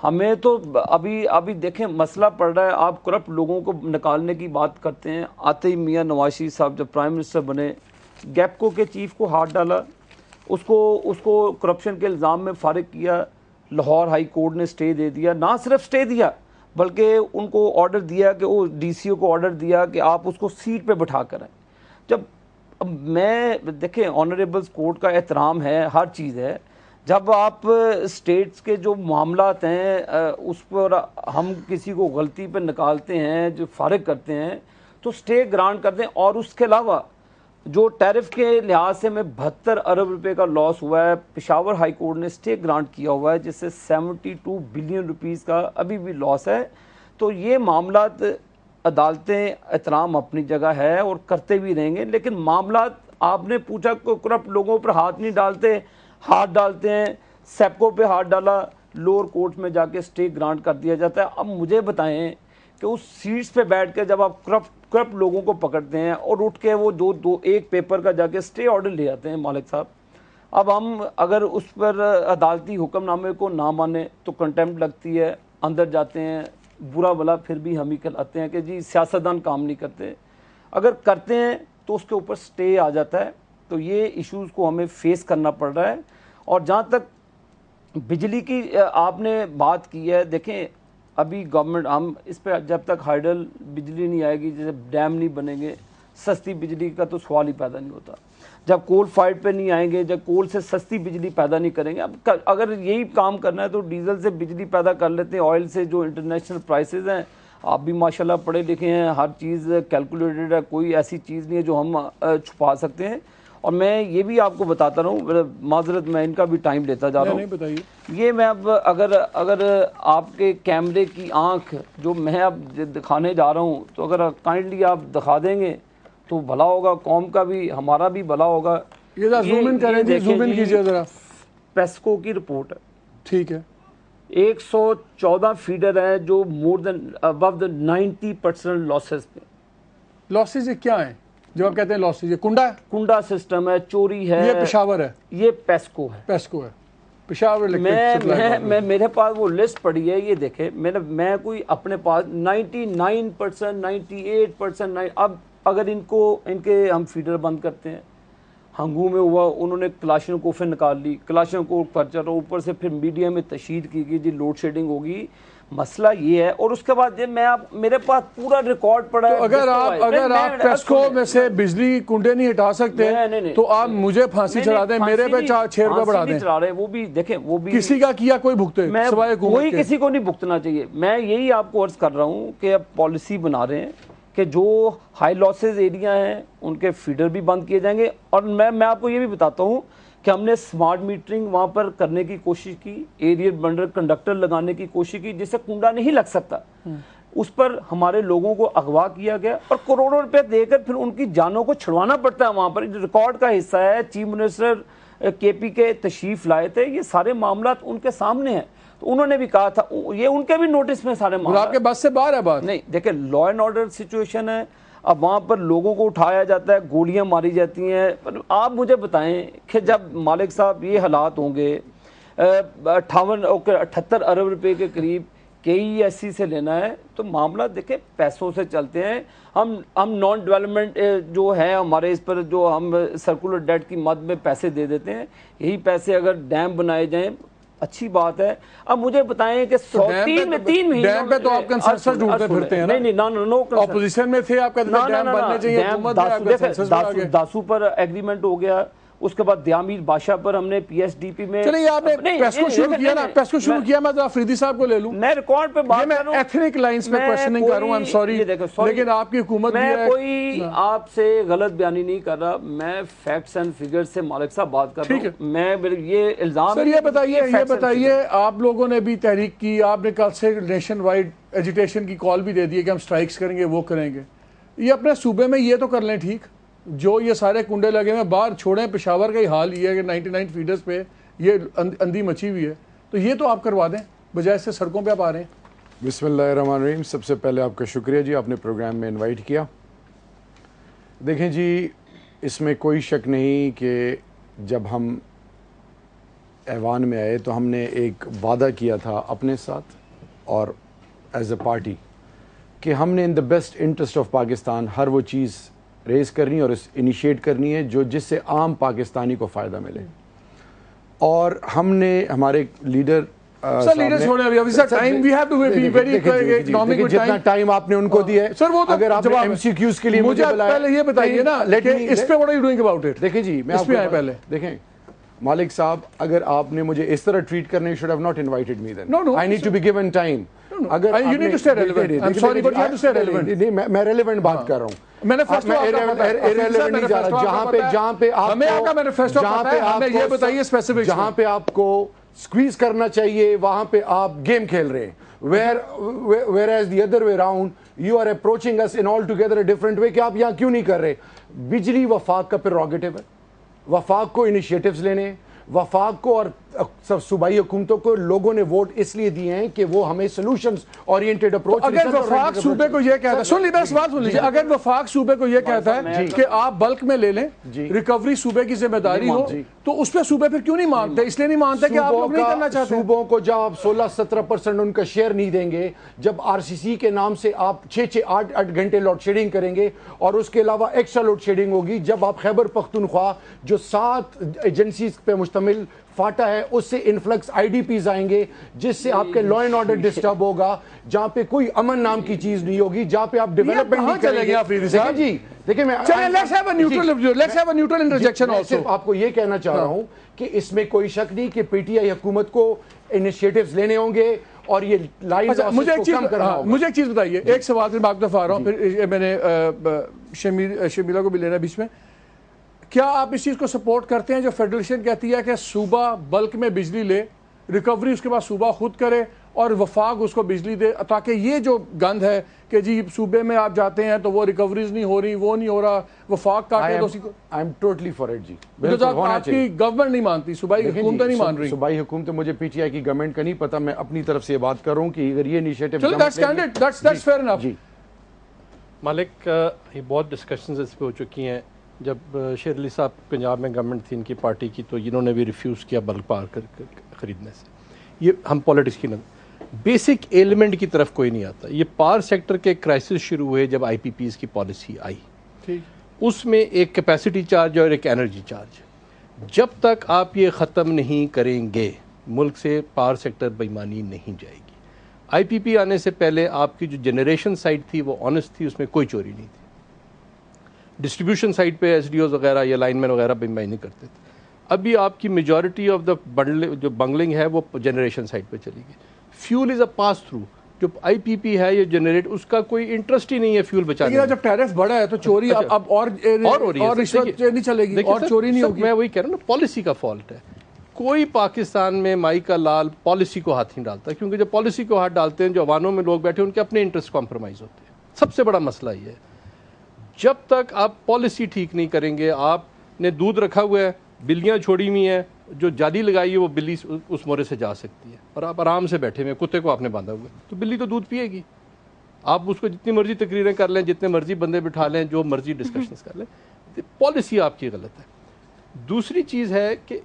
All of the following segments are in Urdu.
ہمیں تو ابھی دیکھیں مسئلہ پڑ رہا ہے. آپ کرپٹ لوگوں کو نکالنے کی بات کرتے ہیں. آتے ہی میاں نواز شریف صاحب جب پرائم منسٹر بنے, گیپکو کے چیف کو ہاتھ ڈالا, اس کو کرپشن کے الزام میں فارغ کیا. لاہور ہائی کورٹ نے سٹے دے دیا. نہ صرف سٹے دیا بلکہ ان کو آرڈر دیا کہ وہ ڈی سی او کو آرڈر دیا کہ آپ اس کو سیٹ پہ بٹھا کر آئیں. جب میں دیکھیں آنریبلز کورٹ کا احترام ہے, ہر چیز ہے. جب آپ اسٹیٹس کے جو معاملات ہیں اس پر ہم کسی کو غلطی پہ نکالتے ہیں, جو فارغ کرتے ہیں, تو سٹے گرانٹ کر دیں. اور اس کے علاوہ جو ٹیرف کے لحاظ سے میں 72 ارب روپے کا لاس ہوا ہے, پشاور ہائی کورٹ نے سٹے گرانٹ کیا ہوا ہے, جس سے 72 بلین روپیز کا ابھی بھی لاس ہے. تو یہ معاملات عدالتیں احترام اپنی جگہ ہے اور کرتے بھی رہیں گے, لیکن معاملات آپ نے پوچھا کرپٹ لوگوں پر ہاتھ نہیں ڈالتے, ہاتھ ڈالتے ہیں. سیپکو پہ ہاتھ ڈالا, لوور کورٹ میں جا کے سٹے گرانٹ کر دیا جاتا ہے. اب مجھے بتائیں کہ اس سیٹس پہ بیٹھ کے جب آپ کرپٹ لوگوں کو پکڑتے ہیں اور اٹھ کے وہ ایک پیپر کا جا کے سٹے آرڈر لے آتے ہیں مالک صاحب, اب ہم اگر اس پر عدالتی حکم نامے کو نہ مانیں تو کنٹیمپٹ لگتی ہے, اندر جاتے ہیں, برا بلا پھر بھی ہم ہی کہلاتے ہیں کہ جی سیاستدان کام نہیں کرتے. اگر کرتے ہیں تو اس کے اوپر سٹے آ جاتا ہے. تو یہ ایشوز کو ہمیں فیس کرنا پڑ رہا ہے. اور جہاں تک بجلی کی آپ نے بات کی ہے, دیکھیں ابھی گورنمنٹ ہم اس پہ جب تک ہائیڈل بجلی نہیں آئے گی, جیسے ڈیم نہیں بنیں گے, سستی بجلی کا تو سوال ہی پیدا نہیں ہوتا. جب کول فائٹ پہ نہیں آئیں گے, جب کول سے سستی بجلی پیدا نہیں کریں گے. اب اگر یہی کام کرنا ہے تو ڈیزل سے بجلی پیدا کر لیتے ہیں, آئل سے جو انٹرنیشنل پرائسز ہیں. آپ بھی ماشاءاللہ پڑھے لکھے ہیں, ہر چیز کیلکولیٹڈ ہے, کوئی ایسی چیز نہیں ہے جو ہم چھپا سکتے ہیں. اور میں یہ بھی آپ کو بتاتا رہا ہوں, معذرت میں ان کا بھی ٹائم لیتا جا رہا ہوں. بتائیے. یہ میں اب اگر آپ کے کیمرے کی آنکھ جو میں اب دکھانے جا رہا ہوں, تو اگر کائنڈلی آپ دکھا دیں گے تو بھلا ہوگا, قوم کا بھی ہمارا بھی بھلا ہوگا. یہ زوم ان کریں جی, زوم ان کیجئے ذرا. پیسکو کی رپورٹ ہے. ٹھیک ہے. 114 فیڈر ہے جو مور دین ابو دا 90% لاسز پہ. لاسز یہ کیا ہیں جو آپ کہتے ہیں لاسز؟ یہ کنڈا سسٹم ہے, چوری ہے. یہ پشاور ہے, یہ پیسکو ہے. پیسکو ہے, پشاور الیکٹرک سپلائی. میں میرے پاس وہ لسٹ پڑی ہے, یہ دیکھیں میں کوئی اپنے پاس 99% 98%. اب اگر ان کے ہم فیڈر بند کرتے ہیں, ہنگو میں ہوا, انہوں نے کلاشن کوفیں نکال لی, کلاشن کو پرچر, اوپر سے پھر میڈیا میں تشہیر کی گئی جی لوڈ شیڈنگ ہوگی. مسئلہ یہ ہے. اور اس کے بعد میرے پاس پورا ریکارڈ پڑا ہے. اگر آپ پیسکو میں سے بجلی کنڈے نہیں ہٹا سکتے تو آپ مجھے پھانسی چڑھا دیں, میرے پہ 6 روپے بڑھا دیں. چڑھا رہے وہ بھی دیکھیں, وہ بھی کسی کا کیا کوئی بھگتے سوائے حکومت کوئی کسی کو نہیں بھگتنا چاہیے. میں یہی آپ کو عرض کر رہا ہوں کہ اب پالیسی بنا رہے ہیں کہ جو ہائی لاسز ایریا ہیں ان کے فیڈر بھی بند کیے جائیں گے. اور میں آپ کو یہ بھی بتاتا ہوں کہ ہم نے سمارٹ میٹرنگ وہاں پر کرنے کی کوشش کی, ایریل بنڈر کنڈکٹر لگانے کی کوشش کی جس سے کنڈا نہیں لگ سکتا. اس پر ہمارے لوگوں کو اغوا کیا گیا اور کروڑوں روپے دے کر پھر ان کی جانوں کو چھڑوانا پڑتا ہے. وہاں پر ریکارڈ کا حصہ ہے, چیف منسٹر کے پی کے تشریف لائے تھے, یہ سارے معاملات ان کے سامنے ہیں. تو انہوں نے بھی کہا تھا, یہ ان کے بھی نوٹس میں سارے معاملات. آپ کے بس سے باہر ہے بات نہیں, دیکھیں لا اینڈ آرڈر سچویشن ہے. اب وہاں پر لوگوں کو اٹھایا جاتا ہے, گولیاں ماری جاتی ہیں. آپ مجھے بتائیں کہ جب مالک صاحب یہ حالات ہوں گے, 78 ارب روپے کے قریب KESC سے لینا ہے, تو معاملہ دیکھیں پیسوں سے چلتے ہیں. ہم نان ڈیولپمنٹ جو ہے ہمارے, اس پر جو ہم سرکولر ڈیٹ کی مد میں پیسے دے دیتے ہیں, یہی پیسے اگر ڈیم بنائے جائیں اچھی بات ہے. اب مجھے بتائیں کہ 3 مہینے ڈیم پہ تو آپ کنسنسس ڈھونڈتے پھرتے ہیں نا. نہیں, اپوزیشن میں تھے آپ کہتے ہیں ڈیم بننے چاہیے, حکومت میں آپ کنسنسس بنا گئے. داسو پر ایگریمنٹ ہو گیا, اس کے بعد دیامیر بادشاہ پر ہم نے PSDP میں. چلیے آپ نے پیسکو شروع کیا نا, پیسکو شروع کیا, میں ذرا فریدی صاحب کو لے لوں. میں ریکارڈ پہ بات کر رہا ہوں, ایتھنک لائنز پہ کوشچننگ کر رہا ہوں, I'm sorry, لیکن آپ کی حکومت بھی ہے. میں کوئی آپ سے غلط بیانی نہیں کر رہا, میں فیکٹس اینڈ فگر سے مالک صاحب بات کر رہا ہوں. میں یہ الزام. سر یہ بتائیے آپ لوگوں نے بھی تحریک کی, آپ نے کل سے نیشن وائڈ ایجیٹیشن کی کال بھی دے دی ہے کہ ہم سٹرائکس کریں گے, وہ کریں گے. یہ اپنے صوبے میں یہ تو کر لیں ٹھیک, جو یہ سارے کنڈے لگے ہوئے باہر چھوڑیں. پشاور کا ہی حال یہ ہے کہ 99 فیڈرز پہ یہ اندھی مچی ہوئی ہے, تو یہ تو آپ کروا دیں بجائے سے سڑکوں پہ آپ آ رہے ہیں. بسم اللہ الرحمن الرحیم. سب سے پہلے آپ کا شکریہ جی, آپ نے پروگرام میں انوائٹ کیا. دیکھیں جی, اس میں کوئی شک نہیں کہ جب ہم ایوان میں آئے تو ہم نے ایک وعدہ کیا تھا اپنے ساتھ اور ایز اے پارٹی کہ ہم نے in the best interest of Pakistan ہر وہ چیز ریز کرنی ہے اور انیشیٹ کرنی ہے جس سے عام پاکستانی کو فائدہ ملے. اور ہم نے ہمارے لیڈر جتنا ٹائم آپ نے ان کو دیا ہے سر وہ اگر آپ ایم سی کیوز کے لیے مجھے پہلے یہ بتائیے نا اس پہ what are you doing about it؟ دیکھیں جی میں آپ کو پہلے دیکھیں مالک صاحب اگر آپ نے مجھے اس طرح ٹریٹ کرنے should have not invited me then. No, I need to be given time. اگر you need to stay relevant. I'm sorry but you have to stay relevant. نہیں میں ریلیونٹ بات کر رہا ہوں. مینیفیسٹو جہاں پہ آپ کو سکویز کرنا چاہیے وہاں پہ آپ گیم کھیل رہے ہیں. whereas the other way around you are approaching us in altogether a different way کہ آپ یہاں کیوں نہیں کر رہے. بجلی وفاق کا پریروگیٹو ہے, وفاق کو انیشیٹوز لینے, وفاق کو اور سب صوبائی حکومتوں کو لوگوں نے ووٹ اس لیے دیے ہیں کہ وہ ہمیں سولوشنز اورینٹڈ اپروچ. اگر وفاق صوبے کو یہ کہتا ہے, سن لیجیے سوال سن لیجیے, اگر وفاق صوبے کو یہ کہتا ہے کہ آپ بلک میں لے لیں, ریکوری صوبے کی ذمہ داری ہو, تو اس پہ صوبے پھر کیوں نہیں مانتے؟ اس لیے نہیں مانتے کہ آپ لوگ نہیں کرنا چاہتے. صوبوں کو جب آپ 16-17% ان کا شیئر نہیں دیں گے, جب آر سی سی کے نام سے آپ 6-8 گھنٹے لوڈ شیڈنگ کریں گے اور اس کے علاوہ ایکسٹرا لوڈ شیڈنگ ہوگی, جب آپ خیبر پختونخوا جو 7 ایجنسیز پہ مشتمل فاٹا ہے اس سے انفلکس آئی ڈی پیز آئیں گے, جس سے آپ کے لا اینڈ آرڈر ڈسٹرب ہوگا, جہاں پہ کوئی امن نام کی چیز نہیں ہوگی, جہاں پہ آپ ڈیولپمنٹ نہیں کریں گے. جی دیکھیں میں صرف آپ کو یہ کہنا چاہ رہا ہوں کہ اس میں کوئی شک نہیں کہ پی ٹی آئی حکومت کو انیشیٹوز لینے ہوں گے اور یہ لائن مجھے ایک چیز بتائیے, ایک سوال سے میں آپ طرف آ رہا ہوں, پھر میں نے شمیلہ کو بھی لینا بیچ میں. کیا آپ اس چیز کو سپورٹ کرتے ہیں جو فیڈریشن کہتی ہے کہ صوبہ بلک میں بجلی لے, ریکوری اس کے بعد صوبہ خود کرے اور وفاق اس کو بجلی دے, تاکہ یہ جو گند ہے کہ جی صوبے میں آپ جاتے ہیں تو وہ ریکوریز نہیں ہو رہی, وہ نہیں ہو رہا, وفاق کاٹے تو اسی کو. I am totally for it. جی آپ کی گورنمنٹ نہیں مانتی, صوبائی حکومتیں نہیں مان رہی. صوبائی حکومت مجھے پی ٹی آئی کی گورنمنٹ کا نہیں پتا, میں اپنی طرف سے یہ بات کر رہا ہوں کہ اگر یہ انیشیٹو that's fair enough. جی مالک یہ بہت ڈسکشنز اس پہ ہو چکی ہیں. جب شیر علی صاحب پنجاب میں گورنمنٹ تھی ان کی پارٹی کی, تو انہوں نے بھی ریفیوز کیا بلک پاور خریدنے سے. یہ ہم پولیٹکس کی بیسک ایلیمنٹ کی طرف کوئی نہیں آتا. یہ پاور سیکٹر کے کرائسس شروع ہوئے جب آئی پی پیز کی پالیسی آئی, اس میں ایک کیپیسٹی چارج اور ایک انرجی چارج. جب تک آپ یہ ختم نہیں کریں گے ملک سے پاور سیکٹر بےایمانی نہیں جائے گی. آئی پی پی آنے سے پہلے آپ کی جو جنریشن سائٹ تھی وہ آنیسٹ تھی, اس میں کوئی چوری نہیں تھی. ڈسٹریبیوشن سائٹ پہ ایس ڈی اوز وغیرہ یا لائن مین وغیرہ بےایمانی کرتے تھے. ابھی آپ کی میجورٹی آف دا جو بنگلنگ ہے وہ جنریشن سائٹ پہ چلی گئی. فیول از اے پاس تھرو. جو آئی پی پی ہے یہ جنریٹ, اس کا کوئی انٹرسٹ ہی نہیں ہے فیول بچانے میں. جب ٹیرف بڑھا ہے تو چوری اب اور ہو رہی ہے, رشوت نہیں چلے گی اور چوری نہیں ہوگی. میں وہی کہہ رہا ہوں نا, پالیسی کا فالٹ ہے. کوئی پاکستان میں مائی کا لال پالیسی کو ہاتھ نہیں ڈالتا, کیونکہ جب پالیسی کو ہاتھ ڈالتے ہیں جو عوانوں میں لوگ بیٹھے ان کے اپنے انٹرسٹ کمپرومائز ہوتے ہیں. سب سے بڑا مسئلہ یہ ہے. جب تک آپ پالیسی ٹھیک نہیں کریں گے, آپ نے دودھ رکھا ہوا ہے, بلیاں چھوڑی ہوئی ہیں, جو جالی لگائی ہے وہ بلی اس مورے سے جا سکتی ہے, اور آپ آرام سے بیٹھے ہوئے, کتے کو آپ نے باندھا ہوا ہے, تو بلی تو دودھ پیے گی. آپ اس کو جتنی مرضی تقریریں کر لیں, جتنے مرضی بندے بٹھا لیں, جو مرضی ڈسکشنز کر لیں, پالیسی آپ کی غلط ہے. دوسری چیز ہے کہ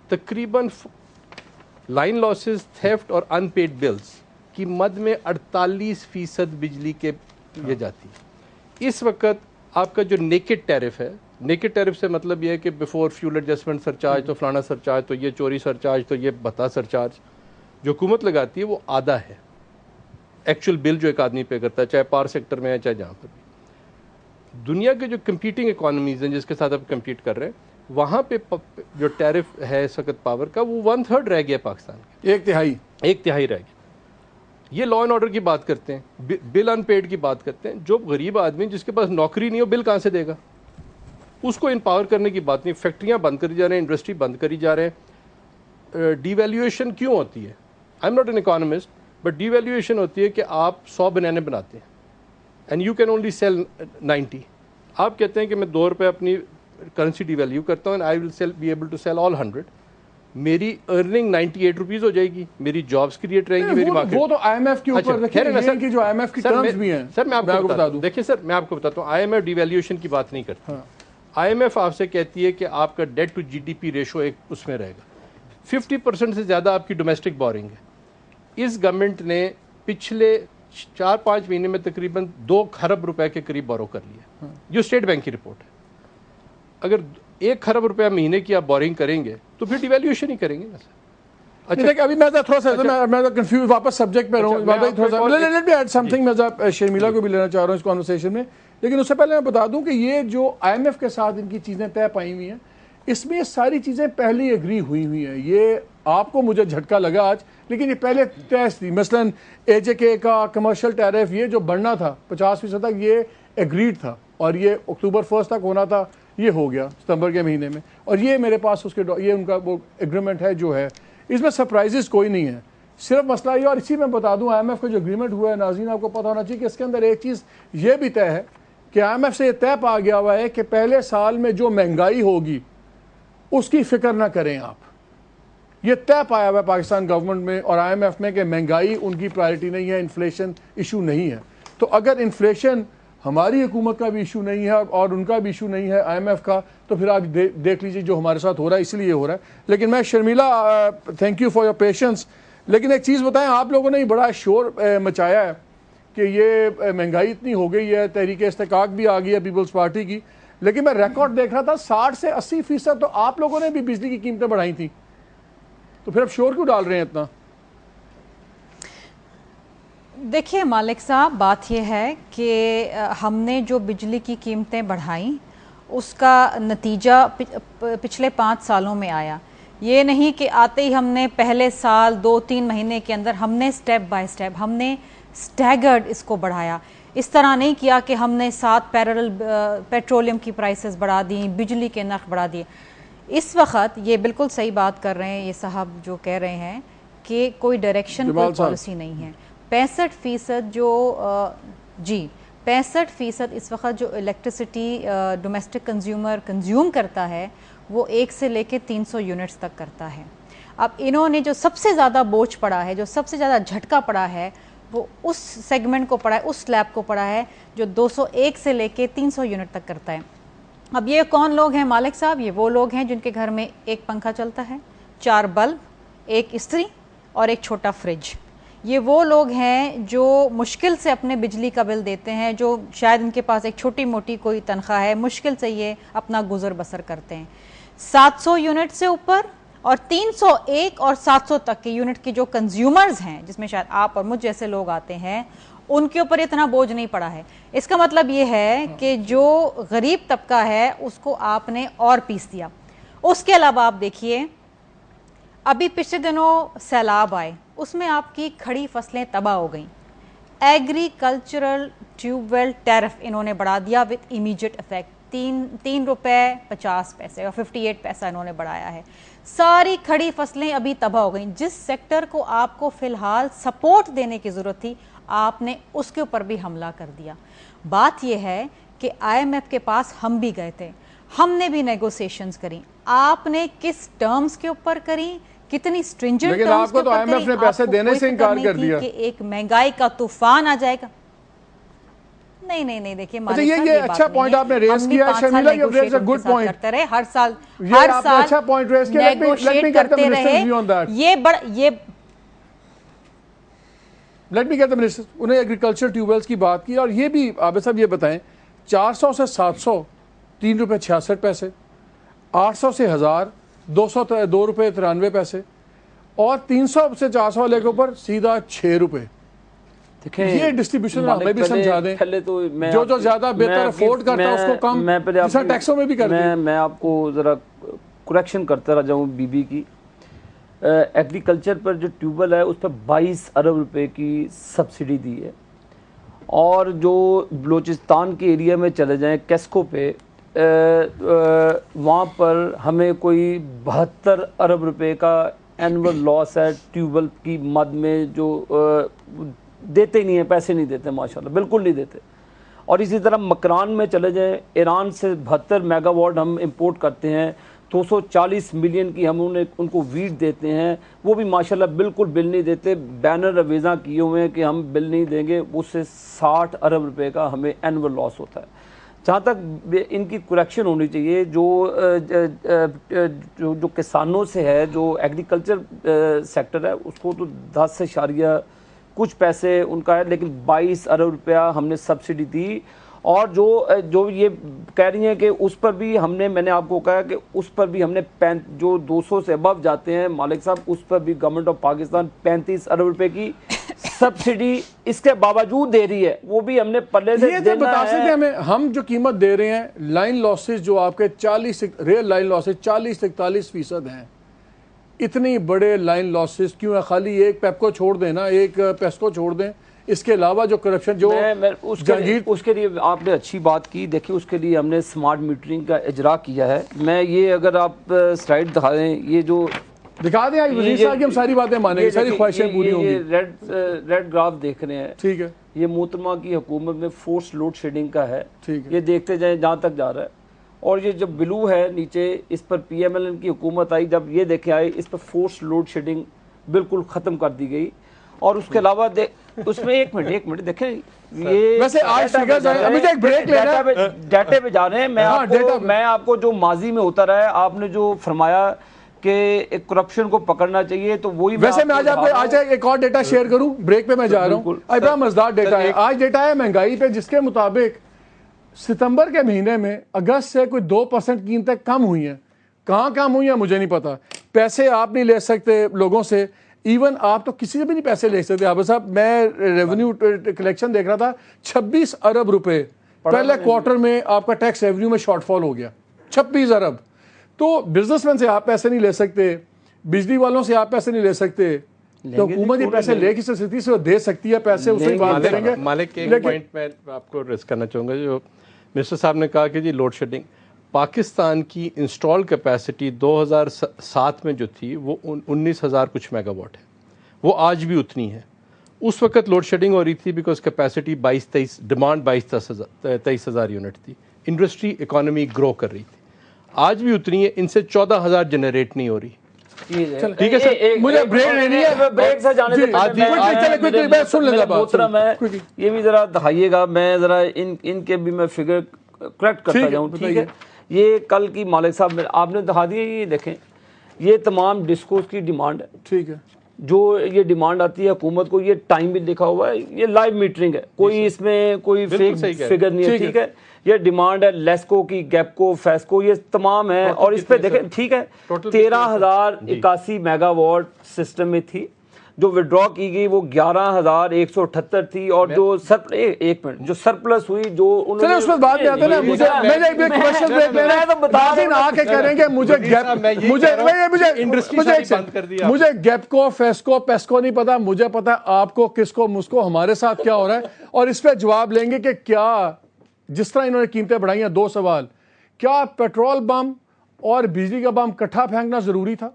تقریباً لائن لاسز, تھیفٹ اور ان پیڈ بلز کی مد میں 48% بجلی کے یہ جاتی ہے. اس وقت آپ کا جو نیکڈ ٹیرف ہے, نیکڈ ٹیرف سے مطلب یہ ہے کہ بیفور فیول ایڈجسٹمنٹ سرچارج, تو فلانا سرچارج, تو یہ چوری سرچارج, تو یہ بتا سرچارج جو حکومت لگاتی ہے وہ آدھا ہے ایکچوئل بل جو ایک آدمی پے کرتا ہے, چاہے پاور سیکٹر میں ہے چاہے جہاں پر بھی. دنیا کے جو کمپیٹنگ اکانومیز ہیں جس کے ساتھ آپ کمپیٹ کر رہے ہیں, وہاں پہ جو ٹیرف ہے اس وقت پاور کا وہ 1/3 رہ گیا پاکستان کا, 1/3 رہ گیا. یہ لا اینڈ آرڈر کی بات کرتے ہیں, بل ان پیڈ کی بات کرتے ہیں. جو غریب آدمی جس کے پاس نوکری نہیں ہو, بل کہاں سے دے گا؟ اس کو امپاور کرنے کی بات نہیں. فیکٹریاں بند کری جا رہے ہیں, انڈسٹری بند کری جا رہے ہیں. ڈی ویلیویشن کیوں ہوتی ہے؟ I am not an economist, but devaluation ہوتی ہے کہ آپ 100 بنانے بناتے ہیں and you can only sell 90. آپ کہتے ہیں کہ میں $2 اپنی کرنسی ڈی ویلیو کرتا ہوں and I will be able to sell all 100. میری ارننگ 98 روپیز ہو جائے گی, میری جابس کریٹ رہیں گی, میری مارکیٹ. وہ تو آئی ایم ایف کے اوپر دیکھیں, جو آئی ایم ایف کی ٹرمز بھی ہیں. سر میں آپ کو بتا دوں, دیکھیں سر میں آپ کو بتاتا ہوں, IMF devaluation کی بات نہیں کرتا. آئی ایم ایف آپ سے کہتی ہے کہ آپ کا debt to GDP ratio ایک اس میں رہے گا. 50% سے زیادہ آپ کی ڈومیسٹک بورنگ ہے. اس گورنمنٹ نے پچھلے 4-5 مہینے میں تقریباً 2 خرب روپے کے قریب بورو کر لیا, جو اسٹیٹ بینک کی رپورٹ ہے. اگر 1 خرب روپیہ مہینے کی آپ بورنگ کریں گے تو پھر ڈیویلیوشن ہی کریں گے نا سر. اچھا ابھی میں تھوڑا سا میں کنفیوز واپس سبجیکٹ پہ رہوں, تھوڑا سا let me add something. میں شرمیلا کو بھی لینا چاہ رہا ہوں اس کانورسیشن میں, لیکن اس سے پہلے میں بتا دوں کہ یہ جو IMF کے ساتھ ان کی چیزیں طے پائی ہوئی ہیں, اس میں یہ ساری چیزیں پہلے ایگری ہوئی ہوئی ہیں. یہ آپ کو مجھے جھٹکا لگا آج, لیکن یہ پہلے طے تھی. مثلا AJK کا کمرشل ٹیرف یہ جو بڑھنا تھا 50% تک, یہ ایگریڈ تھا, اور یہ اکتوبر 1 تک ہونا تھا, یہ ہو گیا ستمبر کے مہینے میں. اور یہ میرے پاس اس کے یہ ان کا وہ ایگریمنٹ ہے جو ہے, اس میں سرپرائزز کوئی نہیں ہے. صرف مسئلہ یہ, اور اسی میں بتا دوں IMF کا جو ایگریمنٹ ہوا ہے, ناظرین آپ کو پتہ ہونا چاہیے کہ اس کے اندر ایک چیز یہ بھی طے ہے کہ IMF سے یہ طے پا گیا ہوا ہے کہ پہلے سال میں جو مہنگائی ہوگی اس کی فکر نہ کریں آپ. یہ طے پایا ہوا ہے پاکستان گورنمنٹ میں اور IMF میں کہ مہنگائی ان کی پرائرٹی نہیں ہے, انفلیشن ایشو نہیں ہے. تو اگر انفلیشن ہماری حکومت کا بھی ایشو نہیں ہے اور ان کا بھی ایشو نہیں ہے IMF کا, تو پھر آپ دیکھ لیجیے جو ہمارے ساتھ ہو رہا ہے اس لیے ہو رہا ہے. لیکن میں Sharmila, thank you for your patience, لیکن ایک چیز بتائیں, آپ لوگوں نے بڑا شور مچایا ہے کہ یہ مہنگائی اتنی ہو گئی ہے, تحریک استحقاق بھی آ گئی ہے پیپلز پارٹی کی, لیکن میں ریکارڈ دیکھ رہا تھا 60 سے 80% تو آپ لوگوں نے بھی بجلی کی قیمتیں بڑھائی تھیں, تو پھر اب شور کیوں ڈال رہے ہیں اتنا؟ دیکھیے مالک صاحب, بات یہ ہے کہ ہم نے جو بجلی کی قیمتیں بڑھائیں اس کا نتیجہ پچھلے 5 سالوں میں آیا. یہ نہیں کہ آتے ہی ہم نے پہلے سال 2-3 مہینے کے اندر ہم نے سٹیپ بائی سٹیپ ہم نے سٹیگرڈ اس کو بڑھایا. اس طرح نہیں کیا کہ ہم نے ساتھ پیرل پیٹرولیم کی پرائسز بڑھا دیں, بجلی کے نرخ بڑھا دیے. اس وقت یہ بالکل صحیح بات کر رہے ہیں یہ صاحب جو کہہ رہے ہیں کہ کوئی ڈائریکشن, کوئی پالیسی نہیں ہے. 65% جو 65% اس وقت جو الیکٹریسٹی ڈومیسٹک کنزیومر کنزیوم کرتا ہے وہ 1 سے لے کے 300 یونٹس تک کرتا ہے. اب انہوں نے جو سب سے زیادہ بوجھ پڑا ہے, جو سب سے زیادہ جھٹکا پڑا ہے, وہ اس سیگمنٹ کو پڑا ہے, اس سلیب کو پڑا ہے جو 201 سے لے کے 300 یونٹ تک کرتا ہے. اب یہ کون لوگ ہیں مالک صاحب؟ یہ وہ لوگ ہیں جن کے گھر میں 1 پنکھا چلتا ہے, 4 بلب, 1 استری اور 1 چھوٹا فریج. یہ وہ لوگ ہیں جو مشکل سے اپنے بجلی کا بل دیتے ہیں, جو شاید ان کے پاس ایک چھوٹی موٹی کوئی تنخواہ ہے, مشکل سے یہ اپنا گزر بسر کرتے ہیں. 700 یونٹ سے اوپر اور 301 اور 700 تک کے یونٹ کے جو کنزیومرز ہیں, جس میں شاید آپ اور مجھ جیسے لوگ آتے ہیں, ان کے اوپر اتنا بوجھ نہیں پڑا ہے. اس کا مطلب یہ ہے کہ جو غریب طبقہ ہے اس کو آپ نے اور پیس دیا. اس کے علاوہ آپ دیکھیے ابھی پچھلے دنوں سیلاب آئے, اس میں آپ کی کھڑی فصلیں تباہ ہو گئیں. ایگریکلچرل ٹیوب ویل ٹیرف انہوں نے بڑھا دیا وتھ امیجیٹ افیکٹ, 3 روپے 50 پیسے اور 58 پیسہ انہوں نے بڑھایا ہے. ساری کھڑی فصلیں ابھی تباہ ہو گئیں. جس سیکٹر کو آپ کو فی الحال سپورٹ دینے کی ضرورت تھی, آپ نے اس کے اوپر بھی حملہ کر دیا. بات یہ ہے کہ IMF کے پاس ہم بھی گئے تھے, ہم نے بھی نیگوسیشنز کریں. آپ نے کس ٹرمز کے اوپر کریں, کتنی سٹرنجنٹ لیکن آپ کو تو IMF نے پیسے دینے سے انکار کر دیا کہ ایک مہنگائی کا طوفان آ جائے گا. نہیں دیکھیے مالک صاحب, یہ اچھا پوائنٹ آپ نے ریز کیا ہے شرمیلا, یہ ریز اے گڈ پوائنٹ کرتے رہے ہر سال اچھا پوائنٹ ریز کیا. Let me get the minister view on that. Let me get the minister. انہیں ایگریکلچر ٹیوب ویلز کی بات کی, اور یہ بھی عابد صاحب یہ بتائیں 400 سے 700 3 روپے 66 پیسے, 800 سے 1000 2 روپے 93 پیسے, اور 300 سے 400 والے کے اوپر سیدھا 6 روپے. یہ ڈسٹریبیوشن ہمیں بھی سمجھا دیں, جو زیادہ بہتر افورڈ کرتا ہے اس کو کم جیسا ٹیکسوں میں بھی کرتے ہیں. میں آپ کو ذرا کریکشن کرتا رہ جاؤں بی بی کی. ایگریکلچر پر جو ٹیوبل ہے اس پر 22 ارب روپے کی سبسڈی دی ہے, اور جو بلوچستان کے ایریا میں چلے جائیں کیسکو پہ, وہاں پر ہمیں کوئی 72 ارب روپے کا اینول لاس ہے ٹیوبل کی مد میں, جو دیتے ہی نہیں ہیں, پیسے نہیں دیتے ماشاءاللہ, بالکل نہیں دیتے. اور اسی طرح مکران میں چلے جائیں, ایران سے 72 میگا واٹ ہم امپورٹ کرتے ہیں, 240 ملین کی ہم ان کو ویٹ دیتے ہیں, وہ بھی ماشاءاللہ بالکل بل نہیں دیتے. بینر اویزاں کیے ہوئے ہیں کہ ہم بل نہیں دیں گے, اس سے 60 ارب روپے کا ہمیں اینول لاس ہوتا ہے. جہاں تک ان کی کریکشن ہونی چاہیے، جو کسانوں سے ہے، جو ایگریکلچر سیکٹر ہے، اس کو تو 10 اشاریہ کچھ پیسے ان کا ہے، لیکن 22 ارب روپیہ ہم نے سبسڈی دی. اور جو یہ کہہ رہی ہیں کہ اس پر بھی میں نے آپ کو کہا کہ اس پر بھی ہم نے جو 200 سے ابو جاتے ہیں مالک صاحب، اس پر بھی گورنمنٹ آف پاکستان 35 ارب روپے کی سبسڈی اس کے باوجود دے رہی ہے. وہ بھی ہم نے پلے سے یہ بتا سکتے ہیں ہمیں، ہم جو قیمت دے رہے ہیں لائن لاسز جو آپ کے 40 ریئل لائن لاسز 40-41% ہیں، اتنی بڑے لائن لاسز کیوں ہے؟ خالی ایک پیپکو چھوڑ دیں نا، ایک پیسکو چھوڑ دیں، اس کے علاوہ جو کرپشن جو اس کے لیے آپ نے اچھی بات کی. دیکھیں اس کے لیے ہم نے سمارٹ میٹرنگ کا اجرا کیا ہے. میں یہ اگر آپ سلائیڈ دکھا دیں، یہ جو دکھا دیں آج وزیر صاحب کی ہم ساری باتیں مانیں گے، ساری خواہشیں پوری ہوں گی. ریڈ گراف دیکھ رہے ہیں، ٹھیک ہے، یہ محترمہ کی حکومت میں فورس لوڈ شیڈنگ کا ہے. ٹھیک ہے، یہ دیکھتے جائیں جہاں تک جا رہا ہے. اور یہ جو بلو ہے نیچے، اس پر پی ایم ایل این کی حکومت آئی، جب یہ دیکھیں آئی، اس پر فورس لوڈ شیڈنگ بالکل ختم کر دی گئی. اور اس کے علاوہ اس میں ایک منٹ دیکھیں، یہ ویسے آج فگرز ہیں، مجھے ایک بریک لینا ہے، ڈیٹے پہ جا رہے ہیں. میں آپ کو جو ماضی میں ہوتا رہا ہے، آپ نے جو فرمایا کہ ایک کرپشن کو پکڑنا چاہیے، تو وہی ویسے میں آج ایک اور ڈیٹا شیئر کروں، بریک پہ میں جا رہا ہوں. بڑا مزدار ڈیٹا ہے آج، ڈیٹا ہے مہنگائی پہ، جس کے مطابق ستمبر کے مہینے میں اگست سے کوئی 2% قیمتیں کم ہوئی ہیں. کہاں کم ہوئی ہیں مجھے نہیں پتا. پیسے آپ نہیں لے سکتے لوگوں سے، ایون آپ تو کسی سے بھی نہیں پیسے لے سکتے. عابد صاحب، میں ریونیو کلیکشن دیکھ رہا تھا، 26 ارب روپے پہلے کوارٹر میں آپ کا ٹیکس ریونیو میں شارٹ فال ہو گیا، 26 ارب. تو بزنس مین سے آپ پیسے نہیں لے سکتے، بجلی والوں سے آپ پیسے نہیں لے سکتے، تو حکومت یہ پیسے لے کسی سستی سے دے سکتی ہے پیسے، اس سے بات کریں گے. مالک ایک پوائنٹ میں آپ کو ریز کرنا چاہوں گا. جو منسٹر صاحب نے کہا کہ جی لوڈ شیڈنگ، پاکستان کی انسٹال کیپیسٹی 2007 میں جو تھی وہ 19,000 کچھ میگا واٹ ہے، وہ آج بھی اتنی ہے. اس وقت لوڈ شیڈنگ ہو رہی تھی بیکاز کیپیسٹی 22-23 ڈیمانڈ 22-23,000 یونٹ تھی. انڈسٹری اکانومی گرو کر رہی تھی، آج بھی اتنی ہے. ان سے 14,000 جنریٹ نہیں ہو رہی. ٹھیک ہے سر، مجھے بریک لینی ہے. بریک سے جانے سے سن لیں محترم ہے، یہ بھی ذرا دکھائیے گا. میں ذرا ان کے بھی میں فگر کریکٹ کرتا جاؤں. ٹھیک ہے، یہ کل کی مالک صاحب آپ نے دکھا دیا. یہ دیکھیں، یہ تمام ڈسکوز کی ڈیمانڈ ہے. ٹھیک ہے، جو یہ ڈیمانڈ آتی ہے حکومت کو، یہ ٹائم بھی لکھا ہوا ہے، یہ لائیو میٹرنگ ہے، کوئی اس میں کوئی فیک فگر نہیں ہے. ٹھیک ہے، یہ ڈیمانڈ ہے لیسکو کی، گیپکو، فیسکو، یہ تمام ہے. اور اس پہ دیکھیں، ٹھیک ہے، 13,081 میگا واٹ سسٹم میں تھی. جو وڈرا کی گئی وہ 11,178 تھی. اور جو ایک منٹ جو سرپلس ہوئی، جو انہوں نے اس پر بات آتے نا، مجھے کریں گے مجھے گیپکو، فیسکو، پیسکو نہیں پتا، مجھے پتا آپ کو، کس کو، مجھ کو، ہمارے ساتھ کیا ہو رہا ہے. اور اس پہ جواب لیں گے کہ کیا جس طرح انہوں نے قیمتیں بڑھائی ہیں. 2 سوال: کیا پیٹرول بم اور بجلی کا بم کٹھا پھینکنا ضروری تھا؟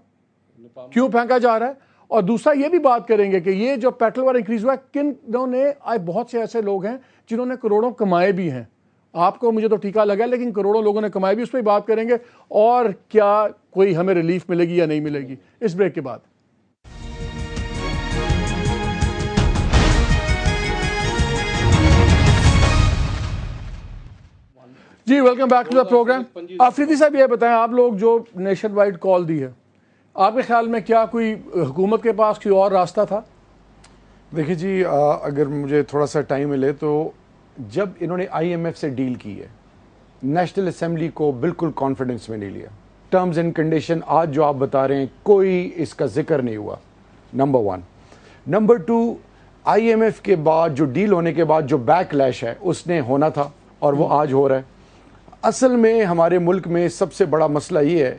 کیوں پھینکا جا رہا ہے؟ اور دوسرا یہ بھی بات کریں گے کہ یہ جو پیٹرول والا انکریز ہوا ہے، کنوں نے، بہت سے ایسے لوگ ہیں جنہوں نے کروڑوں کمائے بھی ہیں. آپ کو مجھے تو ٹھیکا لگا، لیکن کروڑوں لوگوں نے کمائے بھی، اس پہ بات کریں گے. اور کیا کوئی ہمیں ریلیف ملے گی یا نہیں ملے گی، اس بریک کے بعد. جی welcome back to the programme. Afridi صاحب یہ بتائیں، آپ لوگ جو نیشن وائڈ کال دی ہے، آپ کے خیال میں کیا کوئی حکومت کے پاس کوئی اور راستہ تھا؟ دیکھیں جی، اگر مجھے تھوڑا سا ٹائم ملے تو جب انہوں نے آئی ایم ایف سے ڈیل کی ہے، نیشنل اسمبلی کو بالکل کانفیڈنس میں نہیں لیا. ٹرمز اینڈ کنڈیشن آج جو آپ بتا رہے ہیں، کوئی اس کا ذکر نہیں ہوا. Number 1. Number 2، IMF کے بعد جو ڈیل ہونے کے بعد جو بیک لیش ہے اس نے ہونا تھا، اور وہ آج ہو رہا ہے. اصل میں ہمارے ملک میں سب سے بڑا مسئلہ یہ ہے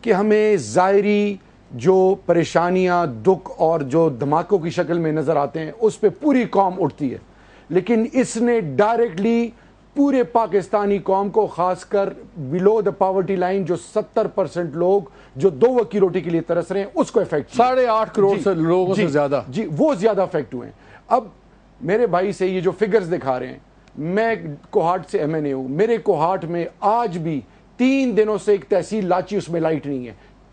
کہ ہمیں ظاہری جو پریشانیاں، دکھ اور جو دھماکوں کی شکل میں نظر آتے ہیں، اس پہ پوری قوم اٹھتی ہے. لیکن اس نے ڈائریکٹلی پورے پاکستانی قوم کو، خاص کر بلو دا پاورٹی لائن، جو 70% لوگ جو 2 وقت کی روٹی کے لیے ترس رہے ہیں، اس کو افیکٹ 8.5 کروڑ سے لوگوں سے زیادہ. جی وہ زیادہ افیکٹ ہوئے ہیں. اب میرے بھائی سے یہ جو فگرز دکھا رہے ہیں، میں کوہاٹ سے ایم این اے ہوں. میرے کوہاٹ میں آج بھی 3 دنوں سے ایک تحصیل لاچی، اس میں لائٹ نہیں ہے.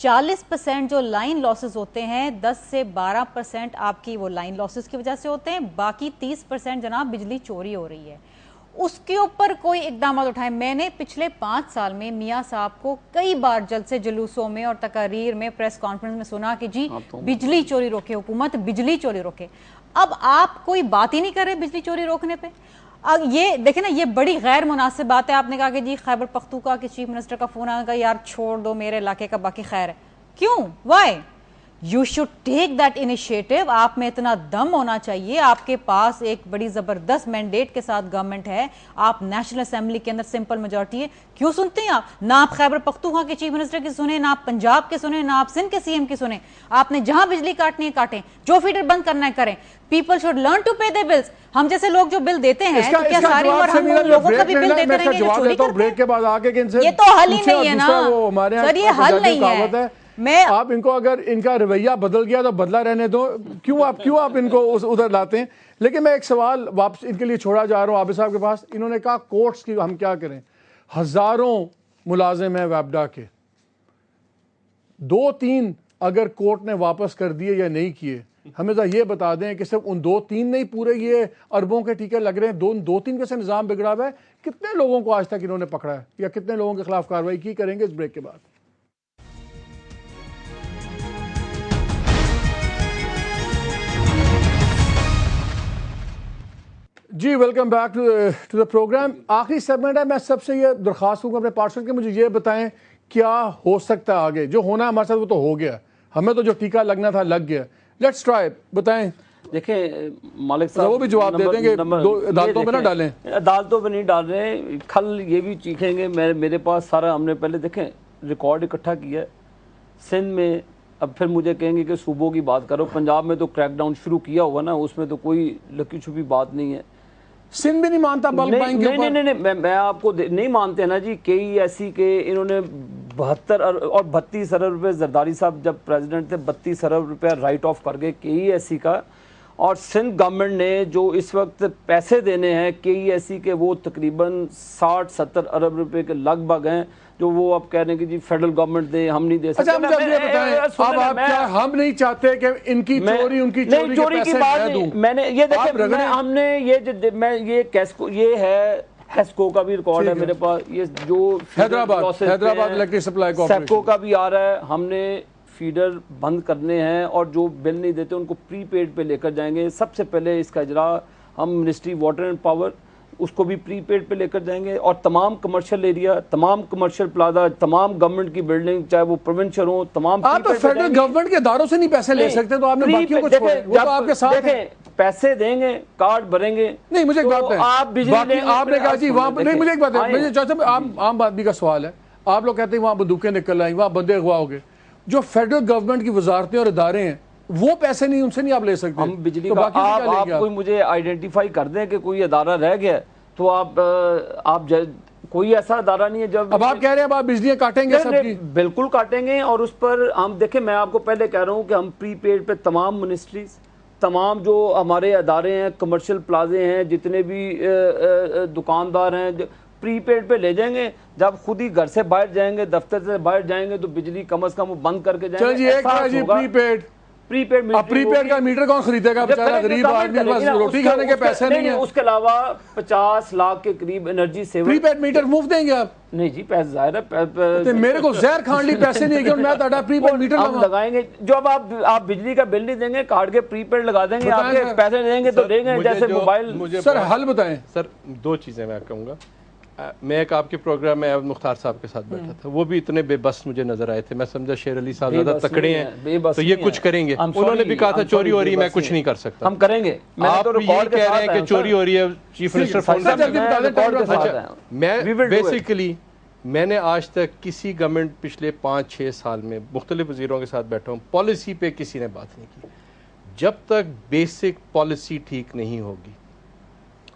40% جو لائن لاسز ہوتے ہیں 10 سے 12% آپ کی وہ لائن لاسز کی وجہ سے ہوتے ہیں, باقی 30% جناب بجلی چوری ہو رہی ہے. اس کے اوپر کوئی اقدامات اٹھائیں. میں نے پچھلے 5 سال میں میاں صاحب کو کئی بار جلسے جلوسوں میں اور تقاریر میں پریس کانفرنس میں سنا کہ جی بجلی چوری روکے, حکومت بجلی چوری روکے. اب آپ کوئی بات ہی نہیں کر رہے بجلی چوری روکنے پہ. یہ دیکھیں نا, یہ بڑی غیر مناسب بات ہے. آپ نے کہا کہ جی خیبر پختونخوا کے چیف منسٹر کا فون آیا کہ یار چھوڑ دو میرے علاقے کا, باقی خیر ہے. کیوں, why? You should take that initiative. آپ میں اتنا دم ہونا چاہیے. آپ کے پاس ایک بڑی زبردست مینڈیٹ کے ساتھ گورنمنٹ ہے, آپ نیشنل اسمبلی کے اندر سمپل میجورٹی ہے. کیوں سنتے ہیں آپ؟ نہ آپ خیبر پختونخوا کے چیف منسٹر کی سنیں, نہ آپ پنجاب کے سنیں, نہ آپ سندھ کے سی ایم کی سنیں. آپ نے جہاں بجلی کاٹنی ہے کاٹیں, جو فیڈر بند کرنا ہے کریں. People should learn to pay the bills. ہم جیسے لوگ جو بل دیتے ہیں تو کیا ساری عمر ہم ان لوگوں کا بھی بل دیتے رہیں گے جو چوری کرتے ہیں؟ یہ تو حل ہی نہیں ہے نا سر, یہ حل نہیں ہے. آپ ان کو اگر ان کا رویہ بدل گیا تو بدلا رہنے دو. کیوں آپ ان کو ادھر لاتے ہیں؟ لیکن میں ایک سوال واپس ان کے لیے چھوڑا جا رہا ہوں عابد صاحب کے پاس. انہوں نے کہا کورٹس کی ہم کیا کریں؟ ہزاروں ملازم ہیں ویبڈا کے, 2-3 اگر کورٹ نے واپس کر دیے یا نہیں کیے, ہمیں ذرا یہ بتا دیں کہ صرف ان 2-3 نہیں پورے یہ اربوں کے ٹیکے لگ رہے ہیں. 2-3 کے سے نظام بگڑا ہوا ہے. کتنے لوگوں کو آج تک انہوں نے پکڑا ہے یا کتنے لوگوں کے خلاف کارروائی کی؟ کریں گے اس بریک کے بعد. جی welcome back to the programme. آخری سیگمنٹ ہے. میں سب سے یہ درخواست کروں اپنے پارٹنر کے مجھے یہ بتائیں کیا ہو سکتا ہے آگے. جو ہونا ہے ہمارے ساتھ وہ تو ہو گیا, ہمیں تو جو ٹیکہ لگنا تھا لگ گیا. Let's try. بتائیں. دیکھیں مالک صاحب وہ بھی جواب دے دیں گے, عدالتوں پہ نہ ڈالیں. عدالتوں پہ نہیں ڈال رہے ہیں, کھل یہ بھی چیخیں گے. میرے پاس سارا ہم نے پہلے دیکھیں ریکارڈ اکٹھا کیا ہے سندھ میں. اب پھر مجھے کہیں گے کہ صوبوں کی بات کرو. پنجاب میں تو کریک ڈاؤن شروع کیا ہوا نا, اس میں تو کوئی لکی چھپی بات نہیں ہے. سندھ بھی نہیں مانتا بلک بائنگ کے اوپر. نہیں میں آپ کو نہیں مانتے نا جی. کئی ایسی کہ انہوں نے 72 اور 32 ارب روپے, زرداری صاحب جب پریزیڈنٹ تھے 32 ارب روپے رائٹ آف کر گئے کے ای ایس سی کا. اور سندھ گورنمنٹ نے جو اس وقت پیسے دینے ہیں کے ای ایس سی کے, وہ تقریباً 60-70 ارب روپے کے لگ بھگ ہیں, جو وہ اب کہہ رہے ہیں کہ جی فیڈرل گورنمنٹ دے, ہم نہیں دے سکتے. اچھا مجھے یہ بتائیں, اب آپ کیا ہم نہیں چاہتے کہ ان کی چوری ان کی چوری کے پیسے میں دوں؟ میں نے یہ دیکھیں, ہم نے یہ کیسکو, یہ ہے ہیسکو کا بھی ریکارڈ ہے میرے پاس, یہ جو Hyderabad electric supply corporation SEPCO کا بھی آ رہا ہے. ہم نے فیڈر بند کرنے ہیں اور جو بل نہیں دیتے ان کو پری پیڈ پہ لے کر جائیں گے. سب سے پہلے اس کا اجرا ہم منسٹری واٹر اینڈ پاور, اس کو بھی پری پیڈ پہ لے کر جائیں گے. اور تمام کمرشل ایریا, تمام کمرشل پلازا, تمام گورنمنٹ کی بلڈنگ چاہے وہ پروونشل ہوں, تمام آپ تو فیڈرل گورنمنٹ کے اداروں سے نہیں پیسے لے سکتے, تو آپ نے باقیوں کو چھوڑے, وہ تو آپ کے ساتھ ہیں. پیسے دیں گے, کارڈ بھریں گے. نہیں مجھے ایک بات ہے, آپ نے کہا جی وہاں نہیں, مجھے ایک بات ہے, مجھے چاہتا ہوں عام آدمی کا سوال ہے. آپ لوگ کہتے ہیں وہاں بندوقیں نکل آئیں, وہاں بندے اغوا ہو گئے. جو فیڈرل گورنمنٹ کی وزارتیں اور ادارے ہیں وہ پیسے نہیں, ان سے نہیں آپ لے سکتے. ہم بجلی کا آپ کوئی مجھے آئیڈینٹیفائی کر دیں کہ کوئی ادارہ رہ گیا تو آپ کوئی ایسا ادارہ نہیں ہے جب. اب آپ کہہ رہے ہیں آپ بجلیاں کاٹیں گے سب کی. بالکل کاٹیں گے. اور اس پر ہم دیکھیں, میں آپ کو پہلے کہہ رہا ہوں کہ ہم پری پیڈ پہ تمام منسٹریز, تمام جو ہمارے ادارے ہیں, کمرشل پلازے ہیں, جتنے بھی دکاندار ہیں, پری پیڈ پہ لے جائیں گے. جب خود ہی گھر سے باہر جائیں گے, دفتر سے باہر جائیں گے, تو بجلی کم از کم بند کر کے جائیں گے. جی ایک ہے جی پری پیڈ کا میٹر کون خریدے گا؟ بیچارہ غریب آدمی بس روٹی کھانے کے پیسے نہیں ہیں. اس کے علاوہ 50 لاکھ کے قریب انرجی سیور. پری پیڈ میٹر مفت دیں گے آپ؟ نہیں جی, پیسے ظاہر ہے میرے کو زہر کھان لی پیسے نہیں ہے کہ میں تھوڑا پری پیڈ میٹر لگائیں گے. جو اب آپ بجلی کا بل نہیں دیں گے, کارڈ کے پری پیڈ لگا دیں گے, آپ کے پیسے دیں گے تو دیں گے. جیسے موبائل. سر حل بتائیں. سر 2 چیزیں میں کہوں گا. میں ایک آپ کے پروگرام میں عابد مختار صاحب کے ساتھ بیٹھا تھا, وہ بھی اتنے بے بس مجھے نظر آئے تھے. میں سمجھا شیر علی صاحب زیادہ تکڑے ہیں تو یہ کچھ کریں گے. انہوں نے بھی کہا تھا چوری ہو رہی ہے, میں کچھ نہیں کر سکتا. ہم کریں گے. آپ یہ کہہ رہے ہیں کہ چوری ہو رہی ہے, چیف منسٹر فون. میں بیسیکلی میں نے آج تک کسی گورنمنٹ پچھلے 5-6 سال میں مختلف وزیروں کے ساتھ بیٹھا ہوں, پالیسی پہ کسی نے بات نہیں کی. جب تک بیسک پالیسی ٹھیک نہیں ہوگی,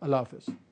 اللہ حافظ.